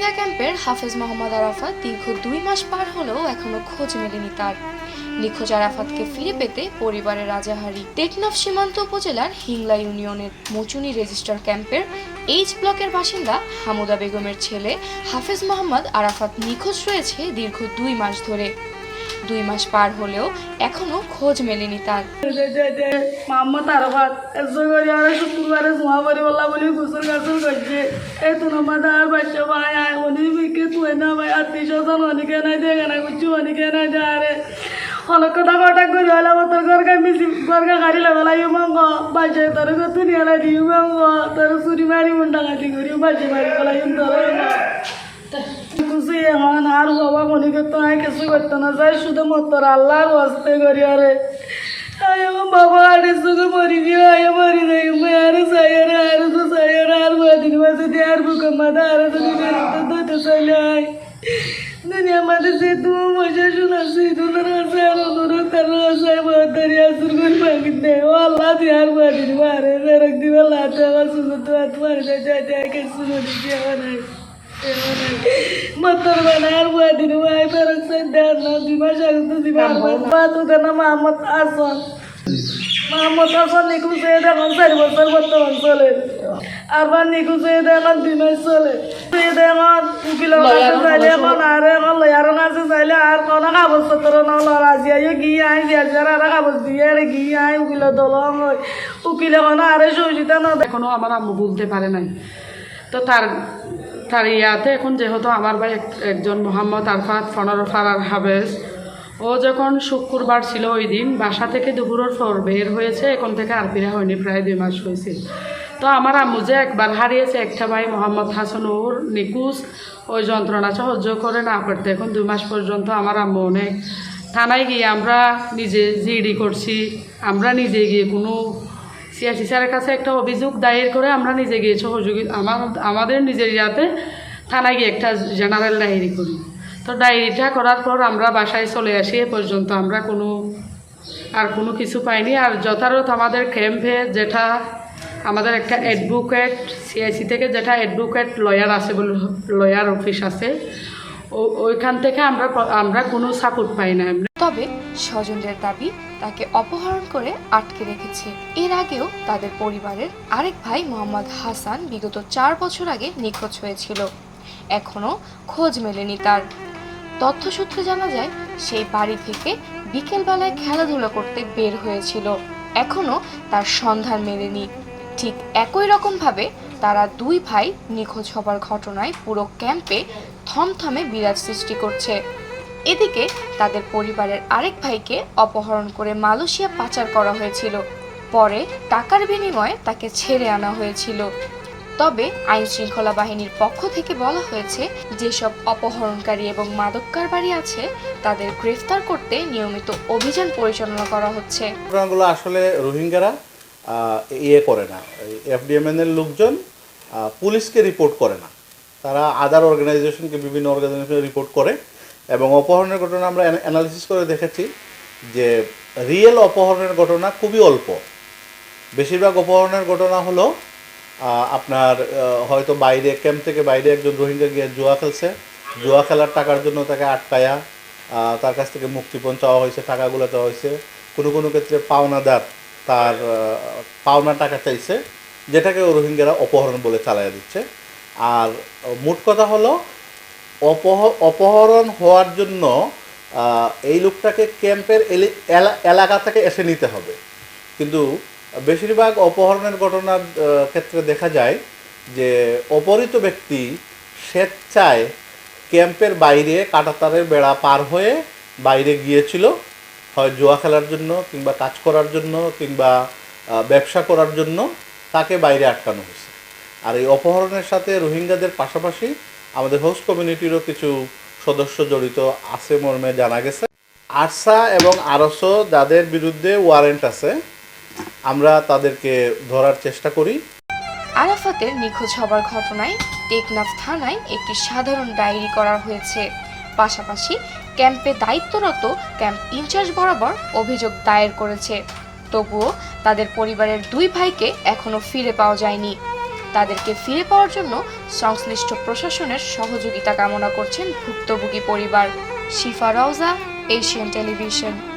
রোহিঙ্গা ক্যাম্পের হাফেজ মোহাম্মদ আরাফাত দীর্ঘ 2 মাস পার হলেও এখনো খোঁজ মেলেনি তার। নিখোঁজ আরাফাতকে ফিরে পেতে পরিবারের রাজাহারি টেকনাফ সীমান্ত উপজেলার হিংলা ইউনিয়নের মচুনি রেজিস্টার ক্যাম্পের এইচ ব্লকের বাসিন্দা হামুদা বেগমের ছেলে হাফেজ মোহাম্মদ আরাফাত নিখোঁজ রয়েছে দীর্ঘ 2 মাস ধরে। 2 মাস পার হলেও এখনো খোঁজ মেলেনি তার। মোহাম্মদ আরাফাত শুক্রবারে মহাবারি বললা বলে গোসল গাছল করছে এই তো আর বাচ্চা ভাই অনেক বিকে তুই না ভাই আত্মীয় স্বজন অনেকে নাই দেখে না কিছু অনেকে নাই আরে অনেক কথা কটা করে হলাম তোর ঘরকে মিশি ঘরকে গাড়ি লাগালাই মাঙ্গ বাচ্চা তোর তুই নিয়ে দিও মাঙ্গ তোর চুরি মারি মুন্ডা গাতি করি বাচ্চা মারি গলাই তোর খুশি এখন আর বাবা মনে করতো না কিছু করতো না যাই শুধু মতো আল্লাহর বাস্তে করি আরে বাবা আরে শুধু মরি গিয়ে মরি যাই আরে চাই আরে তো চাই আর দিন মাসে দিয়ে আর বুকম্মাটা আরে তো দিতে চাইলে দুনিয়া মাঝে যে তুমি মজা শোনাচ্ছি তোমার আছে আর অনুরোধ তার আছে বাদারি আসুর করে মাগি দে ও আল্লাহ দিয়ে আর বাদিন মারে ফেরক দিবে লাতে আমার শুনে তোমার যাই কিছু মনে দিয়ে নাই মতর বানার বাদিন ভাই ফেরক দেন না দিবা স্বাগত দিবা তো কেন মোহাম্মদ হাসান নিকুচে এখন 4 বছর বর্তমান চলে আর নিকুচে এখন 2 মাস চলে এখন উকিলের কাছে চাইলে এখন আর এখন লয়ারের কাছে চাইলে আর কোনো কাগজপত্র নরাজি গিয়ে আই যার আর কাগজ দিয়ে গিয়ে আই উকিলের দল উকিলে কোনো আরে সহযোগিতা না এখনো আমার আম্মু বলতে পারে নাই। তো তার ইয়াতে এখন যেহেতু আমার ভাই একজন মোহাম্মদ আরাফাত 15 ফারার হাফেজ ও যখন শুক্রবার ছিল ওই দিন বাসা থেকে দুপুরের পর বের হয়েছে, এখন থেকে আর ফিরে হয়নি, প্রায় 2 মাস হয়েছে। তো আমার আম্মু যে একবার হারিয়েছে একটা ভাই মোহাম্মদ হাসান ওর নিকুজ ওই যন্ত্রণা সহ্য করে না করতে এখন 2 মাস পর্যন্ত আমার আম্মু অনেক থানায় গিয়ে আমরা নিজে জিডি করছি, আমরা নিজে গিয়ে কোনো সিআইসি স্যারের কাছে একটা অভিযোগ দায়ের করে আমরা নিজে গিয়ে সহযোগিতা আমাদের নিজের ইয়াতে থানায় গিয়ে একটা জেনারেল ডায়েরি করি। তো ডায়েরিটা করার পর আমরা বাসায় চলে আসি, এ পর্যন্ত আমরা কোনো কিছু পাইনি। আর যথারথ আমাদের ক্যাম্পে যেটা আমাদের একটা অ্যাডভোকেট সিআইসি থেকে যেটা অ্যাডভোকেট লয়ার আছে বলে লয়ার অফিস আছে ওইখান থেকে আমরা কোনো সাপোর্ট পাই না। তবে স্বজনদের দাবি তাকে অপহরণ করে আটকে রেখেছে। এর আগেও তাদের পরিবারের আরেক ভাই মোহাম্মদ হাসান বিগত 4 বছর আগে নিখোঁজ হয়েছিল, এখনো খোঁজ মেলেনি তার। তথ্যসূত্রে জানা যায় সেই বাড়ি থেকে বিকেলবেলায় খেলাধুলা করতে বের হয়েছিল, এখনো তার সন্ধান মেলেনি। ঠিক একই রকমভাবে তারা 2 ভাই নিখোঁজ হবার ঘটনায় পুরো ক্যাম্পে থমথমে বিরাজ সৃষ্টি করছে। এদিকে তাদের পরিবারের আরেক ভাইকে অপহরণ করে মালয়েশিয়া পাচার করা হয়েছিল, পরে টাকার বিনিময়ে তাকে ছেড়ে আনা হয়েছিল। তবে আইন শৃঙ্খলা বাহিনীর পক্ষ থেকে বলা হয়েছে যেসব অপহরণকারী এবং মাদক কারবারি আছে তাদের গ্রেফতার করতে নিয়মিত অভিযান পরিচালনা করা হচ্ছে। ঘটনাগুলো আসলে রোহিঙ্গারা ইয়ে করে না, এফডিএমএন এর লোকজন পুলিশকে রিপোর্ট করে না, তারা আদার অর্গানাইজেশনকে বিভিন্ন অর্গানাইজেশনে রিপোর্ট করে। এবং অপহরণের ঘটনা আমরা অ্যানালিসিস করে দেখেছি যে রিয়েল অপহরণের ঘটনা খুবই অল্প। বেশিরভাগ অপহরণের ঘটনা হলো আপনার হয়তো বাইরে ক্যাম্প থেকে বাইরে একজন রোহিঙ্গা গিয়ে জুয়া খেলছে, জুয়া খেলার টাকার জন্য তাকে আটকায়া তার কাছ থেকে মুক্তিপণ চাওয়া হয়েছে, টাকাগুলো চাওয়া হয়েছে। কোনো ক্ষেত্রে পাওনাদার তার পাওনা টাকা চাইছে, যেটাকে রোহিঙ্গারা অপহরণ বলে চালাইয়া দিচ্ছে। আর মোট কথা হলো অপহরণ হওয়ার জন্য এই লোকটাকে ক্যাম্পের এলাকা থেকে এসে নিতে হবে। কিন্তু বেশিরভাগ অপহরণের ঘটনার ক্ষেত্রে দেখা যায় যে অপহৃত ব্যক্তি স্বেচ্ছায় ক্যাম্পের বাইরে কাঁটাতারের বেড়া পার হয়ে বাইরে গিয়েছিল, হয় জুয়া খেলার জন্য কিংবা কাজ করার জন্য কিংবা ব্যবসা করার জন্য তাকে বাইরে আটকানো হয়েছে। আর এই অপহরণের সাথে রোহিঙ্গাদের পাশাপাশি আমাদের হোস্ট কমিউনিটিরও কিছু সদস্য জড়িত আছে মর্মে জানা গেছে। আরসা এবং আরসো যাদের বিরুদ্ধে ওয়ারেন্ট আছে আমরা তাদেরকে ধরার চেষ্টা করি। আরাফাতের নিখোঁজ হবার ঘটনায় টেকনাফ থানায় একটি সাধারণ ডায়েরি করা হয়েছে, পাশাপাশি ক্যাম্পে দায়িত্বরত ক্যাম্প ইনচার্জ বরাবর অভিযোগ দায়ের করেছে। তবুও তাদের পরিবারের 2 ভাইকে এখনো ফিরে পাওয়া যায়নি। তাদেরকে ফিরে পাওয়ার জন্য সংশ্লিষ্ট প্রশাসনের সহযোগিতা কামনা করছেন ভুক্তভোগী পরিবার। শিফা রওজা, এশিয়ান টেলিভিশন।